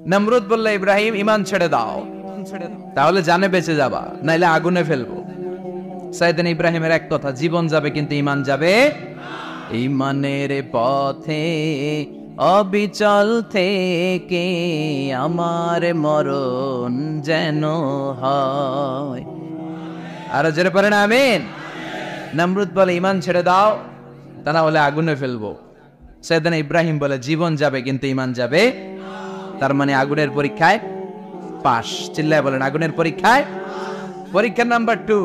নমরুদ বলল, ইব্রাহিম ঈমান ছেড়ে দাও, তাহলে জানে বেঁচে যাবা, নাইলে আগুনে ফেলবো। সাইয়েদনা ইব্রাহিমের এক কথা, জীবন যাবে কিন্তু ঈমান যাবে। ঈমানের পথে অবিচল থেকে আমার মরণ যেন হয়। আরো জোরে পড়েন আমিন। নমরুদ বলে, ঈমান ছেড়ে দাও, তা না হলে আগুনে ফেলবো। সাইয়েদনা ইব্রাহিম বলে, জীবন যাবে কিন্তু ঈমান যাবে। তার মানে আগুনের পরীক্ষায় পাস। চিল্লায় বলেন, আগুনের পরীক্ষায়। পরীক্ষা নাম্বার 2,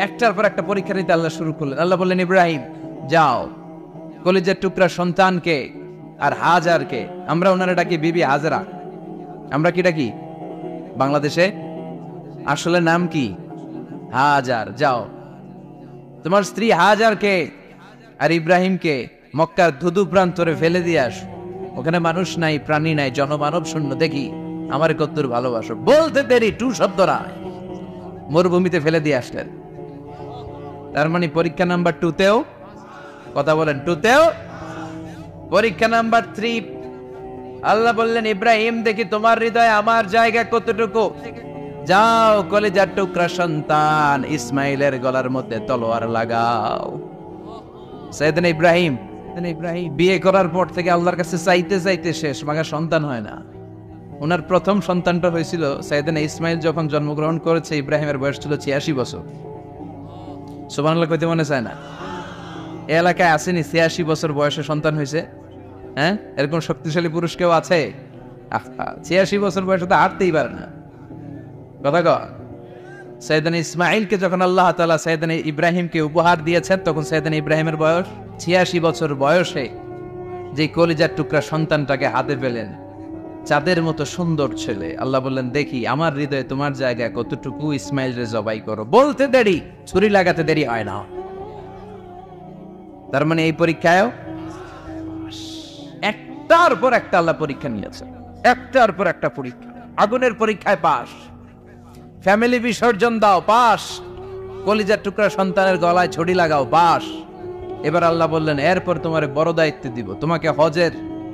একটার পর একটা পরীক্ষা নিতে আল্লাহ শুরু করলেন। আল্লাহ বললেন, ইব্রাহিম যাও, কলিজার টুকরা সন্তানকে আর হাজারকে, আমরা ওনারা ডাকি বিবি হাজরা, আমরা কি ডাকি বাংলাদেশে, আসলে নাম কি হাজার, যাও তোমার স্ত্রী হাজারকে আর ইব্রাহিমকে মক্কার ধুধু প্রান্তরে ফেলে দিয়ে আসো। ওখানে মানুষ নাই, প্রাণী নাই, জনমানব শূন্য, দেখি আমার কতদূর ভালোবাসো। বলতে দেরি, 2 শব্দরা মরুভূমিতে ফেলে দিয়ে আসলেন। তার মানে পরীক্ষা নাম্বার 2তেও, কথা বলেন, 2তেও। পরীক্ষা নাম্বার 3, আল্লাহ বললেন, ইব্রাহিম দেখি তোমার হৃদয়ে আমার জায়গা কতটুকু, যাও কলিজার টুকরা সন্তান ইসমাইলের গলার মধ্যে তলোয়ার লাগাও। সাইয়েদনা ইব্রাহিম বিয়ে করার পর থেকে আল্লাহর কাছে চাইতে চাইতে শেষ, মাগা সন্তান হয় না। ওনার প্রথম সন্তানটা হয়েছিল সাইয়েদনা ইসমাইল যখন জন্মগ্রহণ করেছে, ইব্রাহিমের বয়স ছিল 86 বছর। সুবহানাল্লাহ কইতে মনে চায় না? এই এলাকায় আসেনি 86 বছর বয়সে সন্তান হয়েছে? হ্যাঁ, এরকম শক্তিশালী পুরুষ কেউ আছে? 86 বছর বয়সে তো হাঁটতেই পারে না। কথা কর। সাইয়েদনা ইসমাইলকে যখন আল্লাহ তাআলা সাইয়েদনা ইব্রাহিমকে উপহার দিয়েছেন, তখন সাইয়েদনা ইব্রাহিমের বয়স 86 বছর বয়সে যে কলিজার টুকরা সন্তানটাকে হাতে পেলেন, চাঁদের মতো সুন্দর ছেলে, আল্লাহ বললেন, দেখি আমার হৃদয়ে তোমার জায়গা কতটুকু, ইসমাইল রে জবাই করো। বলতে দেরি, ছুরি লাগাতে দেরি হয় না। তার মানে এই পরীক্ষায় একটার পর একটা আল্লাহ পরীক্ষা নিয়েছে, একটার পর একটা পরীক্ষা। আগুনের পরীক্ষায় পাস, ফ্যামিলি বিসর্জন দাও, পাস, কলিজার টুকরা সন্তানের গলায় ছড়ি লাগাও, পাস। এবার আল্লাহ বললেন, এরপর তোমার বড় দায়িত্ব দিব, তোমাকে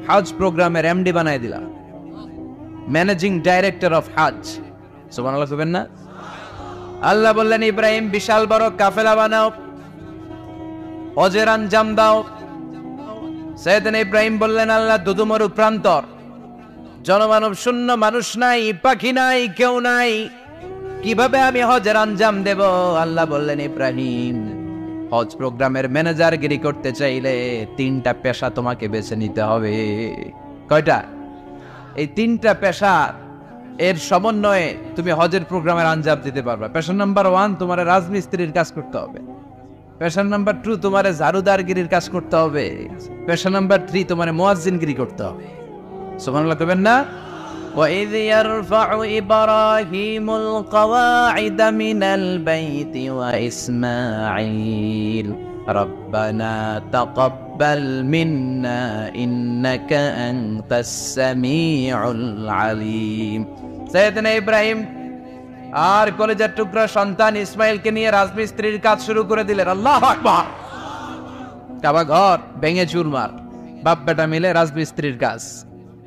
হজ প্রোগ্রামের এমডি বানাই দিলাম, ম্যানেজিং ডাইরেক্টর অফ হজ। সুবহানাল্লাহ কইবেন না? আল্লাহ বললেন, ইব্রাহিম বিশাল বড় কাফেলা বানাও, হজের আঞ্জাম দাও। সাইয়েদনা ইব্রাহিম বললেন, আল্লাহ দুদুমরু প্রান্তর, জনমানব শূন্য, মানুষ নাই, পাখি নাই, কেউ নাই, কিভাবে আমি হজের আঞ্জাম দেব? আল্লাহ বললেন, ইব্রাহিম হজ প্রোগ্রামের ম্যানেজারগিরি করতে চাইলে 3টা পেশা তোমাকে বেছে নিতে হবে। কয়টা? এই 3টা পেশা এর সমন্বয়ে তুমি হজের প্রোগ্রামের আঞ্জাম দিতে পারবে। পেশা নাম্বার 1, তোমার রাজমিস্ত্রির কাজ করতে হবে। পেশা নাম্বার 2, তোমার ঝাড়ুদারগিরির কাজ করতে হবে। পেশা নাম্বার 3, তোমার মুয়াজ্জিনগিরি করতে হবে। সুবহানাল্লাহ কইবেন না? وَإِذْ يَرْفَعُ إِبْرَاهِيمُ الْقَوَاعِدَ مِنَ الْبَيْتِ وَإِسْمَاعِيلُ رَبَّنَا تَقَبَّلْ مِنَّا إِنَّكَ أَنْتَ السَّمِيعُ الْعَلِيمُ। সাইয়েদনা ইব্রাহিম আর কলিজার টুকরা সন্তান ইসমাইলকে নিয়ে রাজমিস্ত্রির কাজ শুরু করে দিলেন। আল্লাহু আকবার। কাবা ঘর ভেঙে চুরমার, বাপ বেটা মিলে রাজমিস্ত্রির কাজ,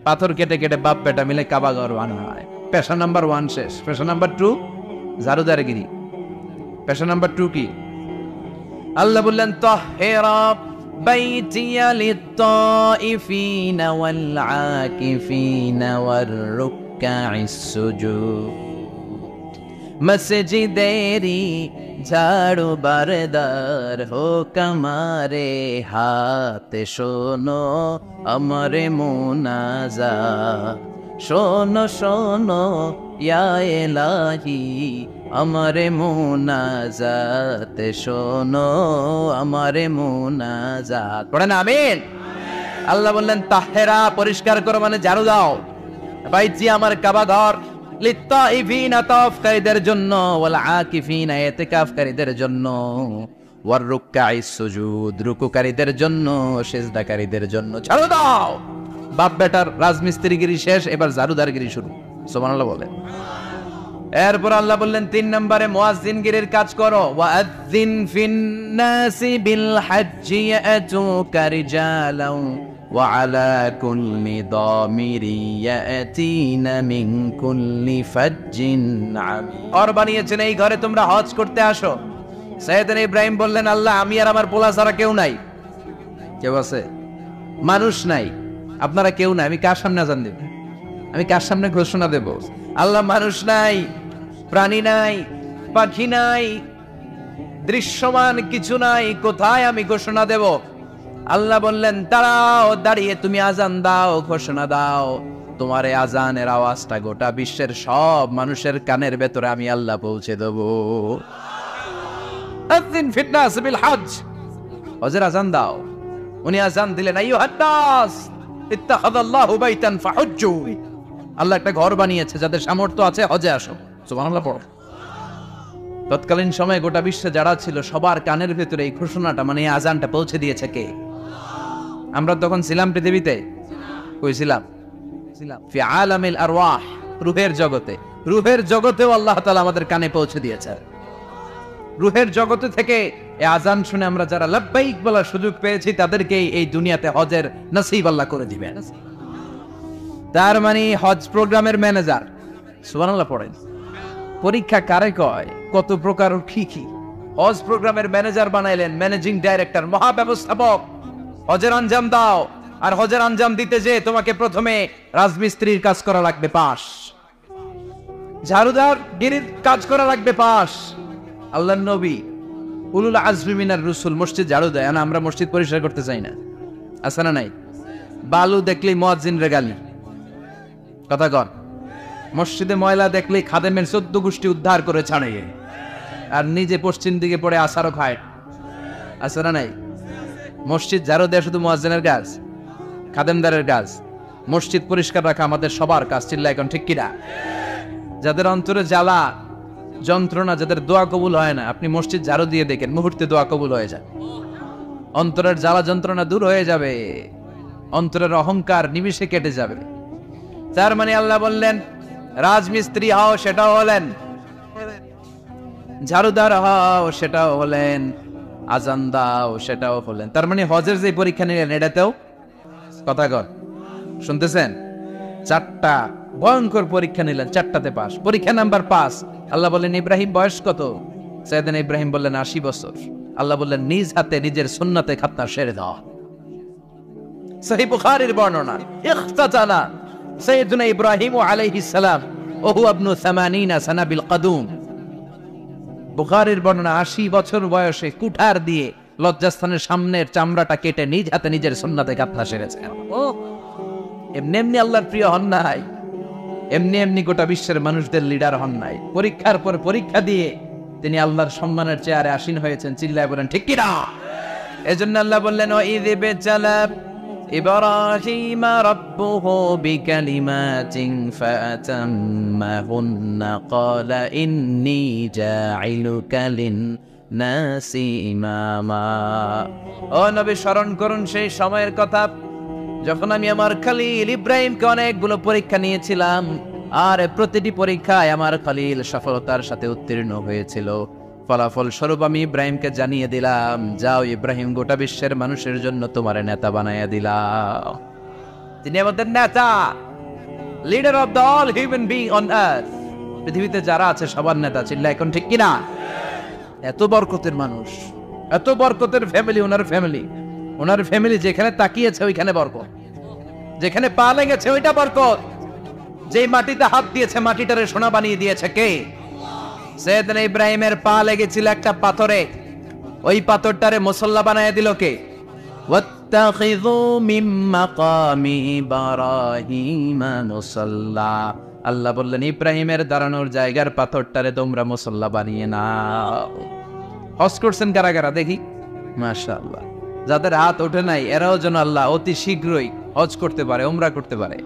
পাথর কেটে কেটে বাপ বেটা মিলে কাবা ঘর বানানো হয়। পেশা নাম্বার 1 শেষ। পেশা নাম্বার 2 ঝাড়ুদারগিরি। পেশা নাম্বার 2 কি? আল্লাহ বললেন, তাহহিরা বাইতিয়া লিত-তাইফিনা ওয়াল আকিফিনা ওয়ার রুকআইস সুজুদ। মসজিদেরি ঝাড়ু বারদার হোক আমারে হাত, শোনো আমারে মুনাজাত, শোনো শোনো ইয়া ইলাহি আমারে মুনাজাত, শোনো আমারে মুনাজাত। পড়েন আমিন। আল্লাহ বললেন, তাহেরা পরিষ্কার করো, মানে ঝাড়ু দাও, বাইজি আমার কাবা ঘর, লিত্তাইফিনা তাওয়াফকারীদের জন্য, ওয়াল আকিফিনা ইতিকাফকারীদের জন্য, ওয়ার রুকআইস সুজুদ রুকুকারীদের জন্য, সিজদাকারীদের জন্য। ঝাড়ু দাও। বাপ বেটার রাজমিস্ত্রিগিরি শেষ, এবার ঝাড়ুদারগিরি শুরু। সুবহানাল্লাহ বলেন। এরপর আল্লাহ বললেন 3 নম্বরে মুয়াজ্জিনগিরির কাজ করো, ওয়াআযিন ফিন-নাসি বিল হাজ্জি ইয়াতুকা রিজালান ওয়া আলা কুল্লি দামিরি ইয়াতিনা মিন কুল্লি ফাজ্জিন আমিক। আর বানিয়েছেন এই ঘরে তোমরা হজ করতে আসো। সাইয়েদনা ইব্রাহিম বললেন, আল্লাহ আমি আর আমার পোলা ছাড়া কেউ নাই। কেউ আছে? মানুষ নাই, আপনারা কেউ নাই, আমি কার সামনে আযান দেব? আমি কার সামনে ঘোষণা দেব? আল্লাহ মানুষ নাই, প্রাণী নাই, পাখি নাই, দৃশ্যমান কিছু নাই, কোথায় আমি ঘোষণা দেব? আল্লাহ বললেন, দাঁড়াও, দাঁড়িয়ে তুমি আজান দাও, ঘোষণা দাও। তোমার এই আজানের আওয়াজটা গোটা বিশ্বের সব মানুষের কানের ভেতরে আমি আল্লাহ পৌঁছে দেব। আযিন ফিন-নাস বিল হজ, হজের আজান দাও। উনি আজান দিলেন, আইয়ুহান নাস ইত্তাখাযাল্লাহু বাইতান ফাহুজ্জু। আল্লাহ একটা ঘর বানিয়েছে, যাদের সামর্থ্য আছে হজে আসো। সুবহানাল্লাহ পড়ো। তৎকালীন সময়ে গোটা বিশ্বে যারা ছিল সবার কানের ভেতরে এই ঘোষণাটা, মানে এই আজানটা পৌঁছে দিয়েছে কে? আমরা তখন ছিলাম পৃথিবীতে, কই ছিলাম? ফি আলামিল আরওয়াহ, রূহের জগতে। রূহের জগতেও আল্লাহ তাআলা আমাদের কানে পৌঁছে দিয়েছে। রূহের জগতে থেকে এই আজান শুনে আমরা যারা লাব্বাইক বলার সুযোগ পেয়েছি, তাদেরকে এই দুনিয়াতে হজের নসিব আল্লাহ করে দিবেন। তার মানে হজ প্রোগ্রামের ম্যানেজার। সুবহানাল্লাহ পড়েন। পরীক্ষা কারে কয়? কত প্রকার কি কি। হজ প্রোগ্রামের ম্যানেজার বানাইলেন, ম্যানেজিং ডাইরেক্টর, মহাব্যবস্থাপক। হজের আঞ্জাম দাও, আর হজের আঞ্জাম দিতে যে তোমাকে প্রথমে রাজমিস্ত্রির কাজ করা লাগবে পাস, ঝাড়ুদার গিরির কাজ করা লাগবে পাস। আল্লাহর নবী উলুল আজমি মিনার রসুল মসজিদ ঝাড়ু দেয় না, আমরা মসজিদ পরিষ্কার করতে চাই না, আছে না নাই? বালু দেখলেই মুয়াজ্জিনরে গালি, কথা কর। মসজিদে ময়লা দেখলেই খাদেমের 14 গোষ্ঠী উদ্ধার করে ছাড়ে, আর নিজে পশ্চিম দিকে পড়ে আসারও খায়, আছে না নাই? মসজিদ ঝাড়ু দেয়া শুধু মুয়াজ্জিনের কাজ, খাদেমদারের কাজ। মসজিদ পরিষ্কার রাখা আমাদের সবার কাজ। চিল্লা এখন ঠিক কিনা? যাদের অন্তরে জ্বালা যন্ত্রণা, যাদের দোয়া কবুল হয় না, আপনি মসজিদ ঝাড়ু দিয়ে দেখেন, মুহূর্তে দোয়া কবুল হয়ে যায়। অন্তরের জ্বালা যন্ত্রণা দূর হয়ে যাবে, অন্তরের অহংকার নিমিষে কেটে যাবে। তার মানে আল্লাহ বললেন, রাজমিস্ত্রি হও, সেটাও হলেন। ঝাড়ুদার হও, সেটাও হলেন। আজান দাও, সেটাও হলেন। তার মানে হজের যে পরীক্ষা নিলেন, এটাতেও, কথা কর, শুনতেছেন? 4টা ভয়ঙ্কর পরীক্ষা নিলেন, 4টাতে পাস। পরীক্ষা নাম্বার 5। আল্লাহ বললেন, ইব্রাহিম বয়স কত? সাইয়েদনা ইব্রাহিম বললেন 80 বছর। আল্লাহ বললেন, নিজ হাতে নিজের সুন্নতে খাতনা সেরে দাও। সহিহ বুখারীর বর্ণনা, ইখতাতানা সাইয়েদনা ইব্রাহিম আলাইহিস সালাম ওহু ইবনু 80 সানা বিল কদুম। বুখারীর বর্ণনা, 80 বছর বয়সে কুঠার দিয়ে লজ্জাস্থানের সামনের চামড়াটা কেটে নিজ হাতে নিজের সুন্নতে খাতনা সেরেছেন। এমনি এমনি আল্লাহর প্রিয় হন নাই, এমনি এমনি গোটা বিশ্বের মানুষদের লিডার হন নাই। পরীক্ষার পর পরীক্ষা দিয়ে তিনি আল্লাহর সম্মানের চেয়ারে আসীন হয়েছেন। চিল্লায় বলেন ঠিক কিনা? এজন্য আল্লাহ বললেন, ওয়াইয ইবতালা ইব্রাহিম রাব্বুহু বিকালিমাতিন ফাআতাম্মাহুন্না ক্বালা ইন্নী জাঈলুকা লিন-নাসি ইমামা। ও নবী, স্মরণ করুন সেই সময়ের কথা যখন আমি আমার খলিল ইব্রাহিমকে অনেকগুলো পরীক্ষা নিয়েছিলাম, আর প্রতিটি পরীক্ষায় আমার খলিল সফলতার সাথে উত্তীর্ণ হয়েছিল। ফলাফল স্বরূপ আমি ইব্রাহিমকে জানিয়ে দিলাম, যাও ইব্রাহিম, গোটা বিশ্বের মানুষের জন্য তোমার নেতা বানাইয়া দিলাম। তিনি আমাদের নেতা, leader of the all human being on earth. পৃথিবীতে যারা আছে সবার নেতা। চিল্লা এখন ঠিক কিনা? এত বরকতের মানুষ, এত বরকতের ফ্যামিলি, ওনার ফ্যামিলি যেখানে তাকিয়েছে ওইখানে বরকত, যেখানে পা লেগেছে ওইটা বরকত। যেই মাটিতে হাত দিয়েছে মাটিটারে সোনা বানিয়ে দিয়েছে কে? সাইয়েদনা ইব্রাহিমের পা লেগেছিল একটা পাথরে, ওই পাথরটারে মুসল্লা বানায় দিল কে? ওয়াত্তাখিযু মিন মাকামি ইব্রাহিমা মুসাল্লা। আল্লাহ বললেন, ইব্রাহিমের দাঁড়ানোর জায়গার পাথরটারে তোমরা মুসল্লা বানিয়ে নাও। হজ করছেন কারা কারা দেখি? মাশাআল্লাহ। যাদের হাত ওঠে নাই এরাও যেন আল্লাহ অতি শীঘ্রই হজ করতে পারে, উমরা করতে পারে।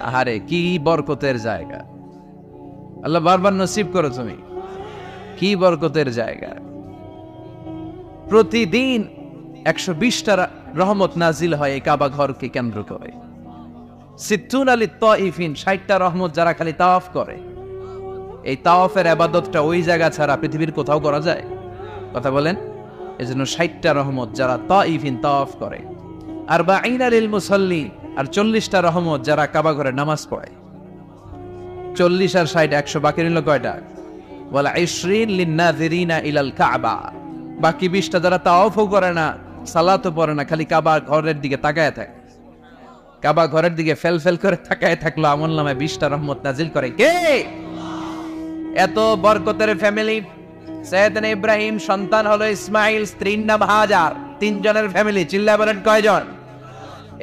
আহারে কি বরকতের জায়গা! আল্লাহ বারবার নসিব করো তুমি। কি বরকতের জায়গা! প্রতিদিন 120টা রহমত নাজিল হয় এই কাবা ঘরকে কেন্দ্র করে। 60 লিত-তাইফিন, 60টা রহমত যারা খালি তাওয়াফ করে। এই তাওয়াফের ইবাদতটা ওই জায়গা ছাড়া পৃথিবীর কোথাও করা যায়? কথা বলেন। এজন্য 60টা রহমত যারা তাইফিন তাওয়াফ করে, আর বাঈনা লিল মুসাল্লি, আর 40টা রহমত যারা কাবা ঘরে নামাজ পড়ে। 40 আর 60 100, বাকি রইল কয়টা? ওয়ালা 20 লিন-নাযিরিনা ইলাল কাবা। বাকি 20টা যারা তাওয়াফও করে না, সালাতও পড়ে না, খালি কাবা ঘরের দিকে তাকায় থাকে। কাবা ঘরের দিকে ফেল ফেল করে তাকায় থাকলো, আমলনামায় 20টা রহমত নাজিল করে কে? এত বরকতের ফ্যামিলি। সাইয়েদনা ইব্রাহিম সন্তান হলো ইসমাইল, স্ত্রীর নাম হাজার। 3 জনের ফ্যামিলি, চিল্লায় বলেন কয়জন?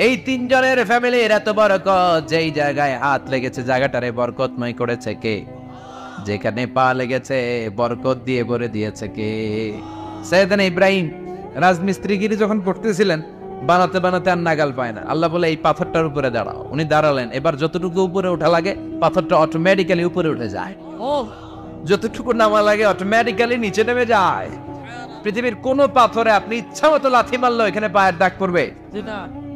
এই 3 জনের ফ্যামিলির এত বরকত, যেই জায়গায় হাত লেগেছে জায়গাটারে বরকতময় করেছে কে? যেখানে পা লেগেছে বরকত দিয়ে ভরে দিয়েছে কে? সাইয়েদনা ইব্রাহিম রাজমিস্ত্রিগিরি যখন করতেছিলেন, বানাতে বানাতে আর নাগাল পায় না। আল্লাহ বলে এই পাথরটার উপরে দাঁড়াও। উনি দাঁড়ালেন। এবার যতটুকু উপরে ওঠা লাগে পাথরটা অটোমেটিক্যালি উপরে উঠে যায়, যতটুকু নামা লাগে অটোমেটিক্যালি নিচে নেমে যায়। পৃথিবীর কোন পাথরে আপনি ইচ্ছা মতো লাথি মারলো এখানে পায়ের দাগ পড়বে?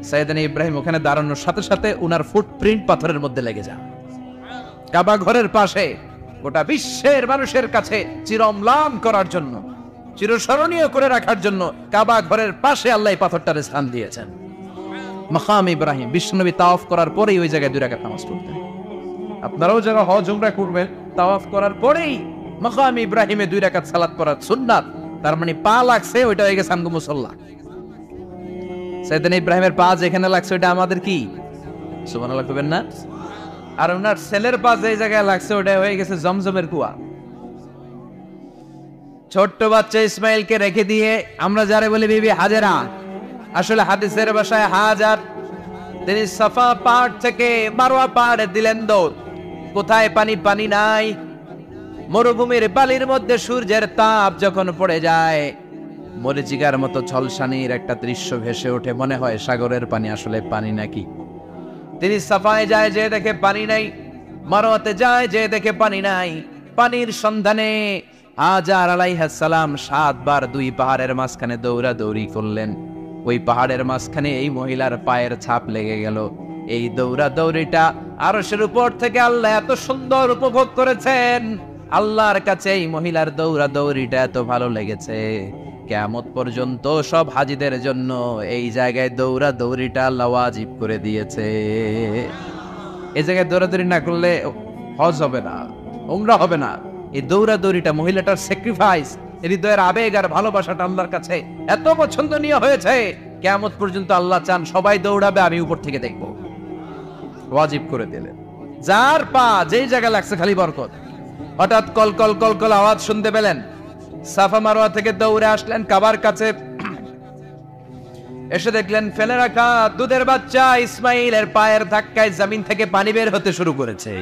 সাইয়েদনা ইব্রাহিম ওখানে দাঁড়ানোর সাথে সাথে উনার ফুটপ্রিন্ট পাথরের মধ্যে লেগে যায়। কাবা ঘরের পাশে গোটা বিশ্বের মানুষের কাছে চিরম্লান করার জন্য, চিরস্মরণীয় করে রাখার জন্য কাবা ঘরের পাশে আল্লাহ এই পাথরটার স্থান দিয়েছেন। মাকাম ইব্রাহিম, বিশ্বনবী তাওয়াফ করার পরেই ওই জায়গায় 2 রাকাত নামাজ পড়তেন। আপনারাও যারা হজ উমরা করবেন, তাওয়াফ করার পরেই মাকাম ইব্রাহিমে 2 রাকাত সালাত পড়ার সুন্নাত। তার মানে পা লাগছে, ওইটা হয়ে গেছে আমগো মুসাল্লা। সাইয়েদনা ইব্রাহিমের পা যেখানে লাগছে ওইটা আমাদের কি? সুবহানাল্লাহ কইবেন না? আর ওনার ছেলের পা যে জায়গায় লাগছে ওটা হয়ে গেছে জমজমের কুয়া। ছোট্ট বাচ্চা ইসমাইলকে রেখে দিয়ে আমরা যারে বলি বিবি হাজেরা, আসলে হাদিসের ভাষায় হাজার, তিনি সাফা পাহাড় থেকে মারওয়া পাহাড়ে দিলেন দৌড়। কোথায় পানি? পানি নাই। মরুভূমির বালির মধ্যে সূর্যের তাপ যখন পড়ে যায়, মরিচিকার মতো ঝলসানির একটা দৃশ্য ভেসে ওঠে, মনে হয় সাগরের পানি আসলে পানি নাকি। তিনি সাফায় যায়, যে দেখে পানি নাই। মারওয়াতে যায়, যে দেখে পানি নাই। পানির সন্ধানে হাজার আলাইহিস সালাম 7 বার 2 পাহাড়ের মাঝখানে দৌড়াদৌড়ি করলেন। ওই পাহাড়ের মাঝখানে এই মহিলার পায়ের ছাপ লেগে গেল। এই দৌড়াদৌড়িটা আরশের উপর থেকে আল্লাহ এত সুন্দর উপভোগ করেছেন। আল্লাহর কাছে এই মহিলার দৌড়াদৌড়িটা এত ভালো লেগেছে, কিয়ামত পর্যন্ত সব হাজীদের জন্য এই জায়গায় দৌড়াদৌড়িটা আল্লাহ ওয়াজিব করে দিয়েছে। এই জায়গায় দৌড়াদৌড়ি না করলে হজ হবে না, উমরা হবে না। এই দৌড়াদৌড়িটা, মহিলাটার স্যাক্রিফাইস, হৃদয়ের আবেগ আর ভালোবাসাটা আল্লাহর কাছে এত পছন্দনীয় হয়েছে, কিয়ামত পর্যন্ত আল্লাহ চান সবাই দৌড়াবে, আমি উপর থেকে দেখব। ওয়াজিব করে দিলেন। যার পা যেই জায়গায় লাগছে খালি বরকত। হঠাৎ কল কল কল কল আওয়াজ শুনতে পেলেন। সাফা মারওয়া থেকে দৌড়ে আসলেন কাবার কাছে। এসে দেখলেন ফেলে রাখা দুধের বাচ্চা ইসমাইলের পায়ের ধাক্কায় জমিন থেকে পানি বের হতে শুরু করেছে।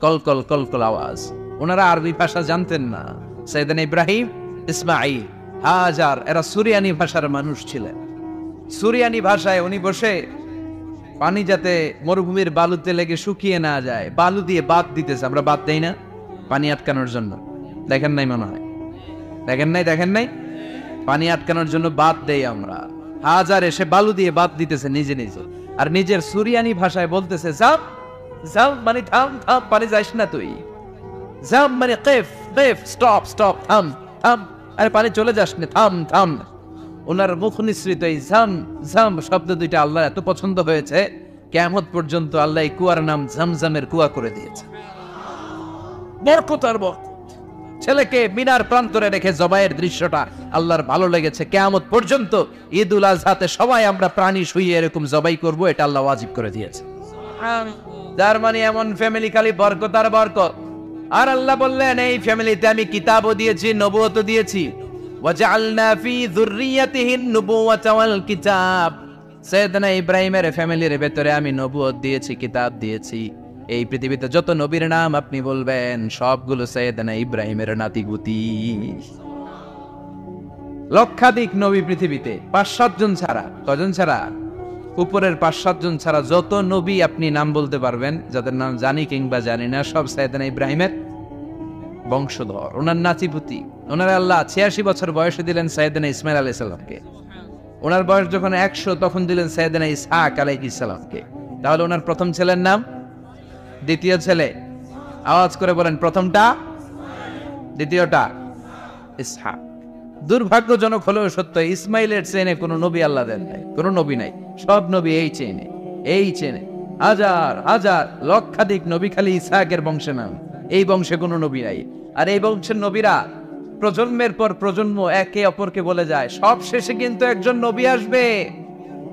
কল কল কল কল আওয়াজ। ওনারা আরবি ভাষা জানতেন না। সাইয়েদনা ইব্রাহিম, ইসমাইল, হাজার এরা সুরিয়ানি ভাষার মানুষ ছিলেন। সুরিয়ানি ভাষায় উনি বসে পানি যাতে মরুভূমির বালুতে লেগে শুকিয়ে না যায়, বালু দিয়ে বাঁধ দিতেছে। আমরা বাঁধ দেই না পানি আটকানোর জন্য? দেখেন নাই মনে হয়? দেখেন নাই পানি আটকানোর জন্য বাঁধ দেই আমরা। হাজার এসে বালু দিয়ে বাঁধ দিতেছে নিজে নিজে, আর নিজের সুরিয়ানি ভাষায় বলতেছে জাম জাম, মানে থাম থাম, পানি যাইস না তুই। জাম মানে কেফ কেফ, স্টপ স্টপ, থাম থাম, আরে পানি চলে যাস না, থাম থাম। ওনার মুখ নিঃসৃত এই জাম জাম শব্দ দুইটা আল্লাহ এত পছন্দ হয়েছে, কিয়ামত পর্যন্ত আল্লাহ এই কুয়ার নাম জামজামের কুয়া করে দিয়েছে। বরকত আর বরকত। ছেলেকে মিনার প্রান্তরে রেখে জবাইয়ের দৃশ্যটা আল্লাহর ভালো লেগেছে। কিয়ামত পর্যন্ত ঈদুল আজহাতে সবাই আমরা প্রাণী শুইয়ে এরকম জবাই করব, এটা আল্লাহ ওয়াজিব করে দিয়েছে। যার মানে এমন ফ্যামিলি খালি বরকত আর বরকত। আর আল্লাহ বললেন এই ফ্যামিলিতে আমি কিতাবও দিয়েছি, নবুয়তও দিয়েছি। ওয়াজআলনা ফি যুররিয়াতিহিন নুবুওয়াতা ওয়াল কিতাব। সাইয়েদনা ইব্রাহিমের ফ্যামিলির ভেতরে আমি নবুয়ত দিয়েছি, কিতাব দিয়েছি। এই পৃথিবীতে যত নবীর নাম আপনি বলবেন সবগুলো সাইয়েদনা ইব্রাহিমের নাতিগুতি। লক্ষাধিক নবী পৃথিবীতে, 5-7 জন ছাড়া। কজন ছাড়া? উপরের 5-7 জন ছাড়া যত নবী আপনি নাম বলতে পারবেন, যাদের নাম জানি কিংবা জানি না, সব সাইয়েদনা ইব্রাহিমের বংশধর, ওনার নাতিপুতি। ওনার আল্লাহ 86 বছর বয়সে দিলেন সাইয়েদনা ইসমাইল আলাইহিস সালামকে। ওনার বয়স যখন 100 তখন দিলেন সাইয়েদনা ইসহাক আলাইহিস সালামকে। তাহলে ওনার প্রথম ছেলের নাম, দ্বিতীয় ছেলে আওয়াজ করে বলেন, প্রথমটা, দ্বিতীয়টা ইসহাক। দুর্ভাগ্যজনক হলেও সত্য, ইসমাইলের চেনে কোনো নবী আল্লাহ দেন নাই, কোনো নবী নাই। সব নবী এই চেনে হাজার হাজার লক্ষাধিক নবী খালি ইসহাকের বংশে নাম। এই বংশে কোনো নবী নাই। আর এই বংশের নবীরা প্রজন্মের পর প্রজন্ম একে অপরকে বলে যায়, সব শেষে কিন্তু একজন নবী আসবে,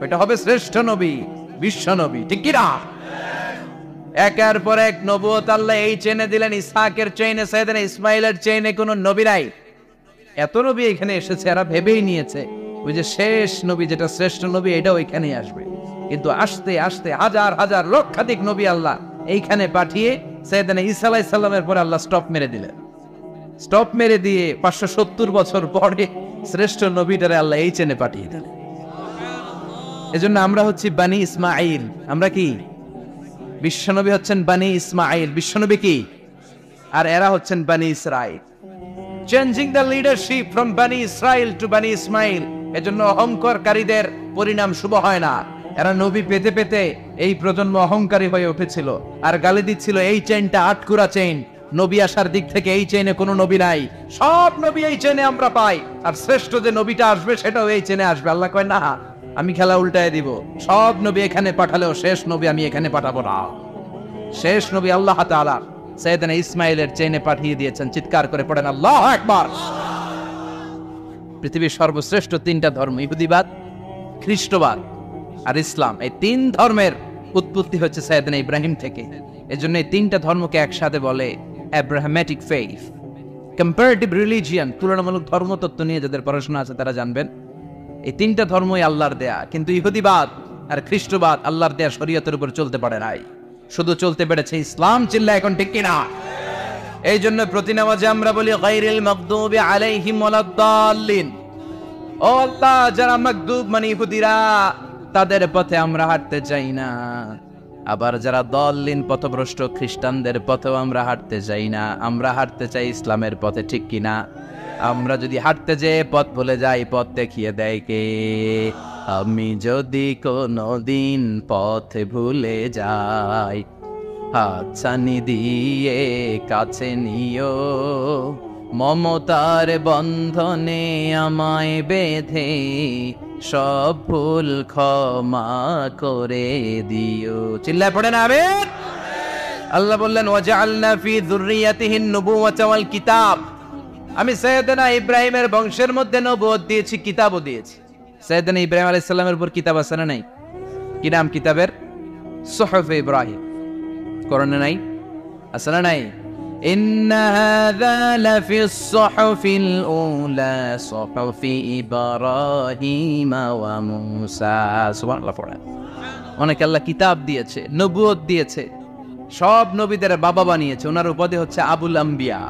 এটা হবে শ্রেষ্ঠ নবী, বিশ্ব নবী, ঠিক কি না? একের পর এক নবুয়ত আল্লাহ এই চেনে দিলেন। ইসহাকের চেইনে, সাইয়েদনা ইসমাইলের চেইনে কোনো নবী নাই। এত নবী এখানে এসেছে, এরা ভেবেই নিয়েছে ওই যে শেষ নবী, যেটা শ্রেষ্ঠ নবী, এটাও এখানেই আসবে। কিন্তু আস্তে আস্তে হাজার হাজার লক্ষাধিক নবী আল্লাহ এইখানে পাঠিয়ে সাইয়েদনা ঈসা আলাইহিস সালামের পরে আল্লাহ স্টপ মেরে দিলেন। স্টপ মেরে দিয়ে 570 বছর পরে শ্রেষ্ঠ নবীটারে আল্লাহ এই চেনে পাঠিয়ে দিলেন। এজন্য আমরা হচ্ছি বানি ইসমাইল। আমরা কি? বিশ্বনবী হচ্ছেন বানি ইসমাইল, বিশ্বনবী কি? আর এরা হচ্ছেন বানি Israil. Changing the leadership from বানি ইসরাইল টু বানি ইসমাইল। এজন্য অহংকারীদের পরিণাম শুভ হয় না। এরা নবী পেতে পেতে এই প্রজন্ম অহংকারী হয়ে উঠেছিল আর গালি দিচ্ছিল এই চেইনটা আটকুরা চেইন, নবী আসার দিক থেকে এই চেইনে কোনো নবী নাই, সব নবী এই চেইনে আমরা পাই, আর শ্রেষ্ঠ যে নবীটা আসবে সেটাও এই চেইনে আসবে। আল্লাহ কয় না, আমি খেলা উল্টায় দিব, সব নবী এখানে পাঠালেও শেষ নবী আমি এখানে পাঠাবো না। শেষ নবী আল্লাহ তাআলা সাইয়েদনা ইসমাইলের চেইনে পাঠিয়ে দিয়েছেন। চিৎকার করে পড়েন আল্লাহু আকবার। পৃথিবীর সর্বশ্রেষ্ঠ তিনটা ধর্ম, ইহুদিবাদ, খ্রিস্টবাদ আর ইসলাম, এই তিন ধর্মের উৎপত্তি হচ্ছে সাইয়েদনা ইব্রাহিম থেকে। এজন্য এই তিনটা ধর্মকে একসাথে বলে আব্রাহামেটিক ফেইথ। কম্পারেটিভ রিলিজিয়ান, তুলনামূলক ধর্মতত্ত্ব নিয়ে যাদের পড়াশোনা আছে তারা জানবেন এই তিনটা ধর্মই আল্লাহর দেয়া। কিন্তু ইহুদিবাদ আর খ্রিস্টবাদ আল্লাহর দেয়া শরীয়তের উপর চলতে পারে নাই, শুধু চলতে পেরেছে ইসলাম। চিল্লা এখন ঠিক কিনা? এই জন্য প্রতি নামাজে আমরা বলি গায়রিল মাগদুবি আলাইহিম ওয়ালাদ-দাল্লিন। ও আল্লাহ, যারা মাগদুব মানে ইহুদিরা, তাদের পথে আমরা হাঁটতে চাই না। আবার যারা দল্লিন পথভ্রষ্ট খ্রিস্টানদের পথেও আমরা হাঁটতে চাই না, আমরা হাঁটতে চাই ইসলামের পথে, ঠিক কিনা? আমরা যদি হাঁটতে যেয়ে পথ ভুলে যাই, পথ দেখিয়ে দেয় কে? আমি যদি কোনদিন পথ ভুলে যাই, হাতছানি দিয়ে কাছে নিও, মমতার বন্ধনে আমায় বেঁধে সব ভুল ক্ষমা করে দিও। চিল্লায় পড়েন আমিন। আল্লাহ বললেন ওয়াজআলনা ফি যুররিয়াতিহিন নুবুওয়াতা ওয়াল কিতাব। আমি সাইয়েদনা ইব্রাহিমের বংশের মধ্যে নবুয়ত দিয়েছি, কিতাবও দিয়েছি। সাইয়েদনা ইব্রাহিম আলাইহিস সালামের উপর কিতাব আছে না নাই? কি নাম কিতাবের? সুহুফ ইব্রাহিম। কোরআনে নাই? আছে না নাই? ইন্না হাযা লাফিস সুহুফিল উলা সুহুফি ইব্রাহিম ওয়া মূসা। সুবহানাল্লাহ পড়েন। অনেকে আল্লাহ কিতাব দিয়েছে, নবুয়ত দিয়েছে, সব নবীদের বাবা বানিয়েছে। ওনার উপাধি হচ্ছে আবুল আম্বিয়া।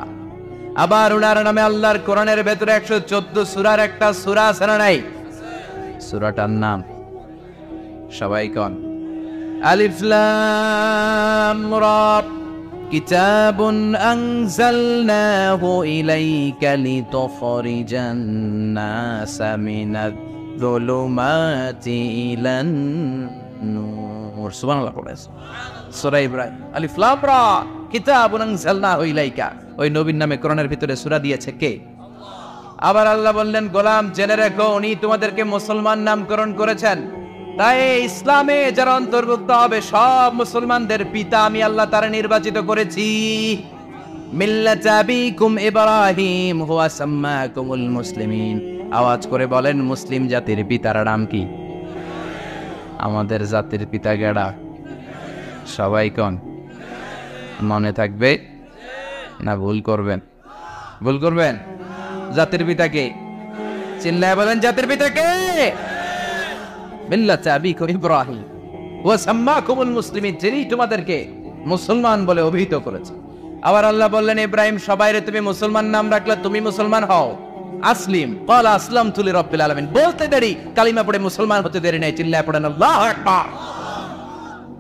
আবার ওনার নামে আল্লাহর কোরআনের ভেতরে 114 সূরার একটা সূরা আছে না নাই? সূরাটার নাম সবাই কোন? আলিফ লাম রা। কিতাবুন আনজালনাহু ইলাইকা লিতুখরিজান নাসা মিনাজ যুলুমাতি ইলান নূর। সুবহানাল্লাহ পড়েন। সূরা ইব্রাহিম, আলিফ লাম রা, কিতাবুন আনজালনাহু ইলাইকা। ওই নবীর নামে কোরআনের ভিতরে সূরা দিয়েছে কে? আবার আল্লাহ বললেন, গোলাম জেনে রেখো, উনি তোমাদেরকে মুসলমান নামকরণ করেছেন। তাই ইসলামে যারা অন্তর্ভুক্ত হবে সব মুসলমানদের পিতা আমি আল্লাহ তারা নির্বাচিত করেছি। মিল্লাতা আবিকুম ইব্রাহিম হুয়া সাম্মাকুমুল মুসলিমিন। আওয়াজ করে বলেন, মুসলিম জাতির পিতার নাম কি? আমাদের জাতির পিতা গেডা? সবাই কোন? মনে থাকবে না ভুল করবেন? ভুল করবেন? জাতির পিতা কে? চিল্লায় বলেন, জাতির পিতা কে? মিল্লাতা আবিকুম ইব্রাহিম ওয়া সাম্মাকুমুল মুসলিমিন, যিনি তোমাদেরকে মুসলমান বলে অভিহিত করেছে। আবার আল্লাহ বললেন, ইব্রাহিম সবাইরে তুমি মুসলমান নাম রাখলে, তুমি মুসলমান হও। আসলিম ক্বালা আসলামতু লিরাব্বিল আলামিন, বলতে দেরি, কালিমা পড়ে মুসলমান হতে দেরি নাই। চিল্লায় পড়েন আল্লাহু আকবার।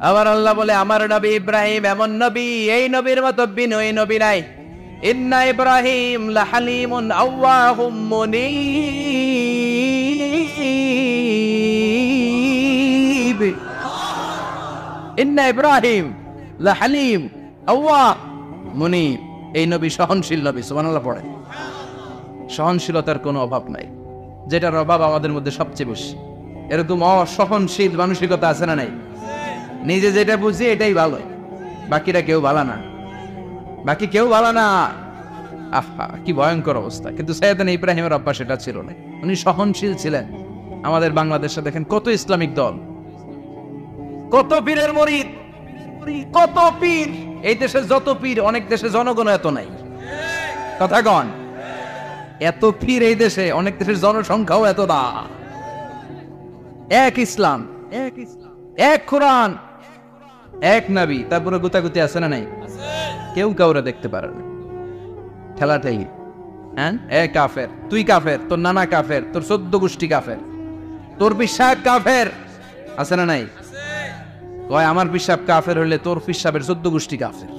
আবার আল্লাহ বলে, আমার নবী ইব্রাহিম এমন নবী, এই নবীর মতো বিনয়ী নবী নাই। ইন্না ইব্রাহিম লাহালিমুন আওয়াহুম মুনীব। ইন্না ইব্রাহিম লাহালিম আওয়াহ মুনিব। এই নবী সহনশীল নবী, সুবহানাল্লাহ পড়ে। সহনশীলতার কোনো অভাব নাই, যেটার অভাব আমাদের মধ্যে সবচেয়ে বেশি। এরকম অসহনশীল মানসিকতা আছে না নাই? নিজে যেটা বুঝি এটাই ভালো, বাকিরা কেউ ভালো না, বাকি কেউ ভালো না। আহা, কি ভয়ঙ্কর অবস্থা। কিন্তু সাইয়েদনা ইব্রাহিমের অভ্যাস সেটা ছিল না, উনি সহনশীল ছিলেন। আমাদের বাংলাদেশে দেখেন কত ইসলামিক দল, কত পীরের মরিদ, কত পীর। এই দেশে যত পীর, অনেক দেশে জনগণ এত নাই। কথা কন, এত পীর এই দেশে, অনেক দেশের জনসংখ্যাও এত না। এক ইসলাম, এক কোরআন, এক নবী, তারপরে গুতাগুতি আছে না নাই? কেউ কাউরে দেখতে পারে না, ঠেলাঠেলি। হ্যাঁ, এ কাফের, তুই কাফের, তোর নানা কাফের, তোর 14 গোষ্ঠী কাফের, তোর পিসাব কাফের, আছে না নাই? কয় আমার পিসাব কাফের হলে তোর পিসাবের 14 গোষ্ঠী কাফের।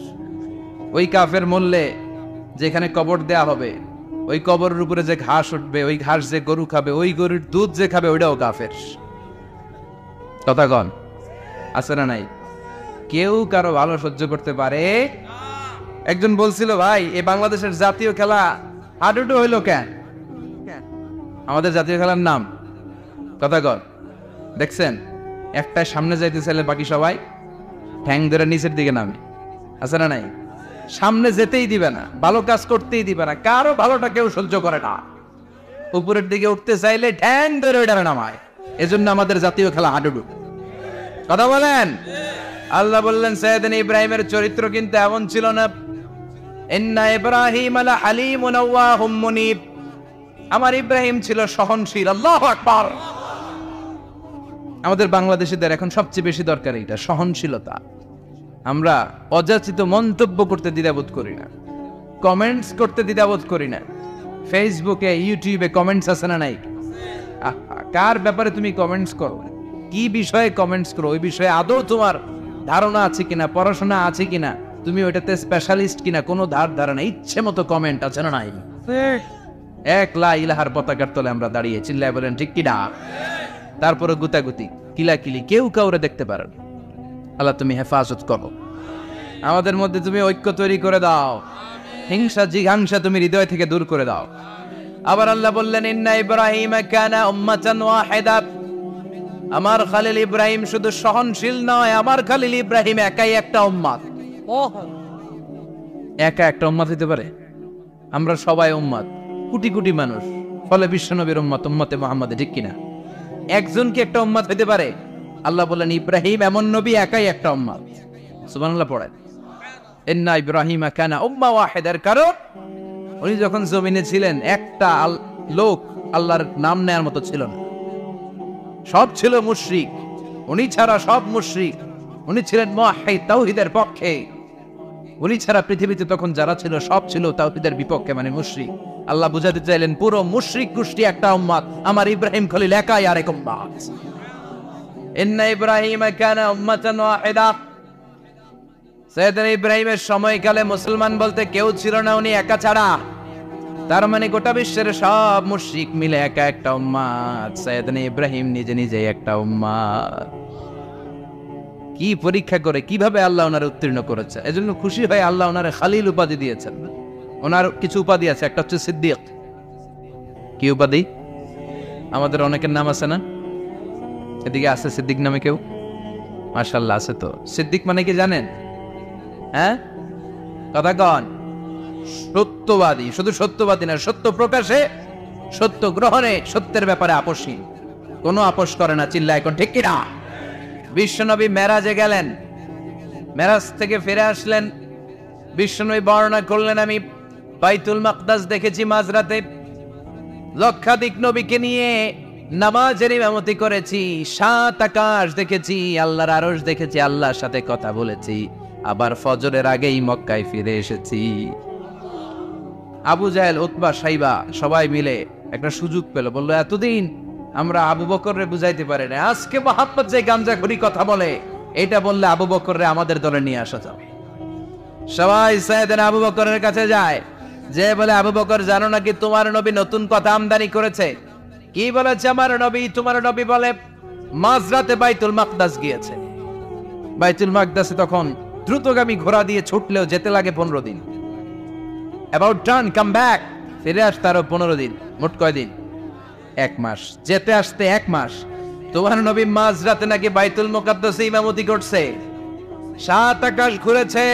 ওই কাফের মরলে যেখানে কবর দেয়া হবে, ওই কবরের উপরে যে ঘাস উঠবে, ওই ঘাস যে গরু খাবে, ওই গরুর দুধ যে খাবে, ওইটাও কাফের। কথা কন, আছে না নাই? কেউ কারো ভালো সহ্য করতে পারে? একজন বলছিল, ভাই এই বাংলাদেশের জাতীয় খেলা হাডুডু হইলো কেন? আমাদের জাতীয় খেলার নাম, কথা কন, দেখছেন একটা সামনে যাইতে চাইলে বাকি সবাই ঠ্যাং ধরে নিচের দিকে নামে, আছে না নাই? সামনে যেতেই দিবে না, ভালো কাজ করতেই দিবে না, কারো ভালোটা কেউ সহ্য করে না। উপরের দিকে উঠতে চাইলে ঠ্যাং ধরে ওইটারে নামায়। এজন্য আমাদের জাতীয় খেলা হাডুডু। কথা বলেন। আল্লাহ বললেন সাইয়েদনা ইব্রাহিমের চরিত্র কিন্তু এমন ছিল না। ইন্না ইব্রাহিম লা হালিমুন আওয়াহুম মুনিব। আমার ইব্রাহিম ছিল সহনশীল। আল্লাহু আকবার। আমাদের বাংলাদেশিদের এখন সবচেয়ে বেশি দরকার এটা, সহনশীলতা। আমরা অযাচিত মন্তব্য করতে দ্বিধাবোধ করি না, কমেন্টস করতে দ্বিধাবোধ করি না। ফেসবুকে, ইউটিউবে কমেন্টস আছে না নাই? কার ব্যাপারে তুমি কমেন্টস করো, কি বিষয়ে কমেন্টস করো, ওই বিষয়ে আদৌ তোমার ধারণা আছে কিনা, পড়াশোনা আছে কিনা, তুমি ওইটাতে স্পেশালিস্ট কিনা, কোনো ধারণা, ইচ্ছে মতো কমেন্ট আছে না নাই? এক লা ইলাহার পতাকার তলে আমরা দাঁড়িয়ে চিল্লায় বলেন ঠিক কিনা? তারপরে গুতাগুতি, কিলাকিলি, কেউ কাউরে দেখতে পারে না। আল্লাহ তুমি হেফাজত করো, আমাদের মধ্যে তুমি ঐক্য তৈরি করে দাও, হিংসা জিঘাংসা তুমি হৃদয় থেকে দূর করে দাও। আবার আল্লাহ বললেন ইন্না ইব্রাহিম কানা উম্মাতান ওয়াহিদা। আমার খলিল ইব্রাহিম শুধু সহনশীল নয়, আমার খলিল ইব্রাহিম একাই একটা উম্মত। একা একটা উম্মত হতে পারে? আমরা সবাই উম্মত, কোটি কোটি মানুষ, ফলে বিশ্বনবীর উম্মত, উম্মতে মুহাম্মাদে, ঠিক কিনা? একজন কি একটা উম্মত হতে পারে? আল্লাহ বললেন ইব্রাহিম এমন নবী, একাই একটা উম্মত। সুবহানাল্লাহ পড়েন। ইন্না ইব্রাহিম কানা উম্মা ওয়াহিদার, কারণ উনি যখন জমিনে ছিলেন একটা লোক আল্লাহর নাম নেয়ার মতো ছিল না, সব ছিল মুশরিক, উনি ছাড়া সব মুশরিক। উনি ছিলেন মুওয়াহহিদ, তাওহীদের পক্ষে। উনি ছাড়া পৃথিবীতে তখন যারা ছিল সব ছিল তাওহীদের বিপক্ষে, মানে মুশরিক। আল্লাহ বুঝাতে চাইলেন পুরো মুশরিক গোষ্ঠী একটা উম্মত, আমার ইব্রাহিম খলিল একাই আরেক উম্মত। ইন্না ইব্রাহিম কানা উম্মাতান ওয়াহিদা। সাইয়েদনা ইব্রাহিমের সময়কালে মুসলমান বলতে কেউ ছিল না, উনি একা ছাড়া। তার মানে গোটা বিশ্বের সব মুশরিক মিলে একা একটা উম্মত, সাইয়েদনা ইব্রাহিম নিজে নিজে একটা উম্মত। কি পরীক্ষা করে, কিভাবে আল্লাহ ওনারে উত্তীর্ণ করেছে। এজন্য খুশি হয়ে আল্লাহ ওনারে খালিল উপাধি দিয়েছেন। ওনার কিছু উপাধি আছে, একটা হচ্ছে সিদ্দিক। কি উপাধি? আমাদের অনেকের নাম আছে না? এদিকে আছে সিদ্দিক নামে কেউ? মাশাআল্লাহ আছে তো। সিদ্দিক মানে কি জানেন? হ্যাঁ, কথা কন। সত্যবাদী, শুধু সত্যবাদী না, সত্য প্রকাশে, সত্য গ্রহণে, সত্যের ব্যাপারে আপোষহীন, কোনো আপোষ করে না। চিল্লা এখন ঠিক কিনা? বিশ্বনবী মেরাজে গেলেন, মেরাজ থেকে ফিরে আসলেন, বিশ্বনবী বর্ণনা করলেন আমি বাইতুল মাকদাস দেখেছি মাঝরাতে, লক্ষাধিক নবীকে নিয়ে নামাজের ইমামতি করেছি, 7 আকাশ দেখেছি, আল্লাহর আরশ দেখেছি, আল্লাহর সাথে কথা বলেছি, আবার ফজরের আগেই মক্কায় ফিরে এসেছি। আবু জাহেল, উতবা, সাইবা সবাই মিলে একটা সুযোগ পেল, বললো এতদিন আমরা আবু বকররে বুঝাইতে পারি না, আজকে মুহাম্মদ যে গাঞ্জাখুরি কথা বলে, এটা বললে আবু বকররে আমাদের দলে নিয়ে আসা যাবে। সবাই সাইয়েদনা আবু বকরের কাছে যায়, যে বলে আবু বকর জানো নাকি তোমার নবী নতুন কথা আমদানি করেছে? কি বলেছে আমার নবী? তোমার নবী বলে মাঝরাতে বাইতুল মাকদাস গিয়েছে। বাইতুল মাকদাসে তখন দ্রুতগামী ঘোড়া দিয়ে ছুটলেও যেতে লাগে 15 দিন। অ্যাবাউট টার্ন কাম ব্যাক, ফিরে আসতে আরো 15 দিন, মোট কয়দিন? 1 মাস। যেতে আসতে 1 মাস। তোমার নবী মাঝরাতে নাকি বাইতুল মুকাদ্দাসে ইমামতি করছে, 7 আকাশ ঘুরেছে,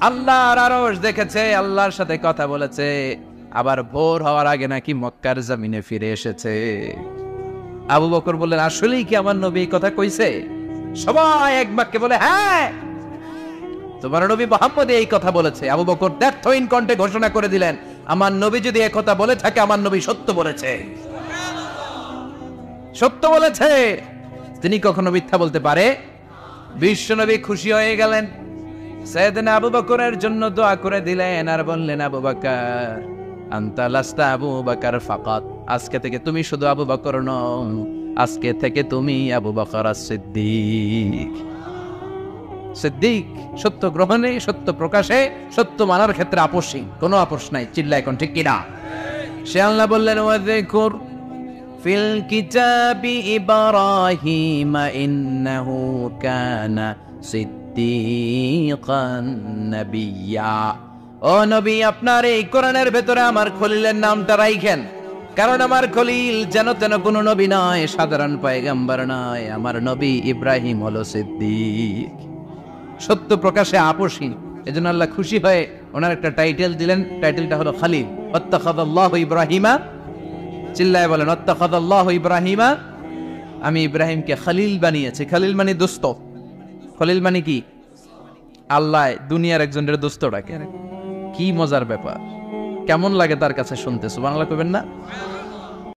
আল্লাহর আরশ দেখেছে, আল্লাহর সাথে কথা বলেছে, আবার ভোর হওয়ার আগে নাকি মক্কার জমিনে ফিরে এসেছে। আবু বকর বললেন, আসলেই কি আমার নবী এই কথা কইছে? সবাই এক বাক্যে বলে, হ্যাঁ, তোমার নবী মুহাম্মদ এই কথা বলেছে। আবু বকর দ্ব্যর্থহীন কণ্ঠে ঘোষণা করে দিলেন, আমার নবী যদি এই কথা বলে থাকে, আমার নবী সত্য বলেছে, সত্য বলেছে। তিনি কখনো মিথ্যা বলতে পারে? বিশ্বনবী খুশি হয়ে গেলেন, সাইয়েদনা আবু বকরের জন্য দোয়া করে দিলেন আর বললেন, আবু বকর আনতা লাস্তা আবু বকর ফাকাত, আজকে থেকে তুমি শুধু আবু বকর নও, আজকে থেকে তুমি আবু বকর as-সিদ্দিক। সিদ্দিক, সত্য গ্রহণে, সত্য প্রকাশে, সত্য মানার ক্ষেত্রে আপোষহীন, কোনো আপোষ নাই। চিল্লা এখন ঠিক কিনা? সে আল্লাহ বললেন, ওয়াযকুর ফিল কিতাবি ইব্রাহিম ইন্নাহু কানা সিদ্দিকান নাবিয়্যা। ও নবী, আপনার এই কোরআনের ভেতরে আমার খলিলের নামটা রাখেন, কারণ আমার খলিল যেন তেন কোনো নবী নয়, সাধারণ পয়গম্বর নয়, আমার নবী ইব্রাহিম হলো সিদ্দিক, সত্য প্রকাশে আপোষহীন। এজন্য আল্লাহ খুশি হয়ে ওনার একটা টাইটেল দিলেন, টাইটেলটা হলো খলিল। ওয়াত্তাখাযাল্লাহু ইব্রাহিমা, চিল্লায় বলেন, ওয়াত্তাখাযাল্লাহু ইব্রাহিমা, আমি ইব্রাহিমকে খলিল বানিয়েছি। খলিল মানে দোস্ত। খলিল মানে কি? আল্লাহ দুনিয়ার একজনের দোস্ত ডাকে। কি মজার ব্যাপার, কেমন লাগে তার কাছে শুনতে? সুবহানাল্লাহ কইবেন না?